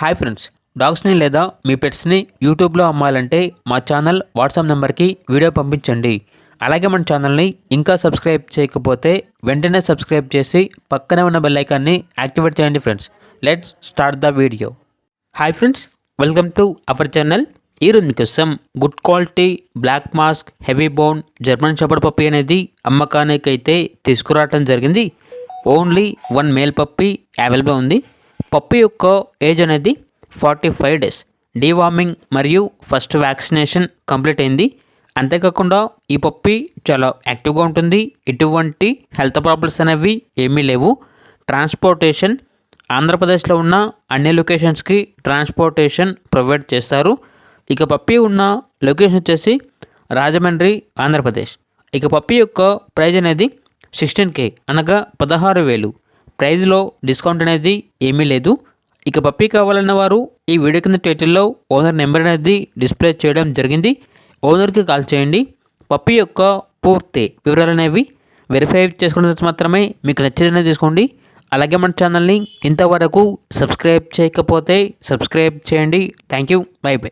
Hi friends, డాగ్స్ని లేదా మీ పెట్స్ని యూట్యూబ్లో అమ్మాలంటే మా ఛానల్ వాట్సాప్ నెంబర్కి వీడియో పంపించండి. అలాగే మన ఛానల్ని ఇంకా సబ్స్క్రైబ్ చేయకపోతే వెంటనే సబ్స్క్రైబ్ చేసి పక్కనే ఉన్న బెల్ ఐకాన్ని యాక్టివేట్ చేయండి friends. Let's start the video. Hi friends, welcome to our channel. ఈరోజు మీకోసం good quality black mask heavy bone German shepherd puppy అనేది అమ్మకానికి అయితే తీసుకురావడం జరిగింది. ఓన్లీ 1 మేల్ పప్పీ అవైలబుల్ ఉంది. పప్పీ యొక్క ఏజ్ అనేది 45 డేస్. డీవార్మింగ్ మరియు ఫస్ట్ వ్యాక్సినేషన్ కంప్లీట్ అయింది. అంతేకాకుండా ఈ పప్పీ చాలా యాక్టివ్గా ఉంటుంది. ఎటువంటి హెల్త్ ప్రాబ్లమ్స్ అనేవి ఏమీ లేవు. ట్రాన్స్పోర్టేషన్ ఆంధ్రప్రదేశ్లో ఉన్న అన్ని లొకేషన్స్కి ట్రాన్స్పోర్టేషన్ ప్రొవైడ్ చేస్తారు. ఇక పప్పీ ఉన్న లొకేషన్ వచ్చేసి రాజమండ్రి, ఆంధ్రప్రదేశ్. ఇక పప్పీ యొక్క ప్రైజ్ అనేది 16K అనగా 16,000. ప్రైజ్లో డిస్కౌంట్ అనేది ఏమీ లేదు. ఇక పప్పీ కావాలన్న వారు ఈ వీడియో కింద టైటిల్లో ఓనర్ నెంబర్ అనేది డిస్ప్లే చేయడం జరిగింది. ఓనర్కి కాల్ చేయండి. పప్పీ యొక్క పూర్తి వివరాలు అనేవి వెరిఫై చేసుకున్న తర్వాత మాత్రమే మీకు నచ్చేదనే తీసుకోండి. అలాగే మన ఛానల్ని ఇంతవరకు సబ్స్క్రైబ్ చేయకపోతే సబ్స్క్రైబ్ చేయండి. Thank you. By by.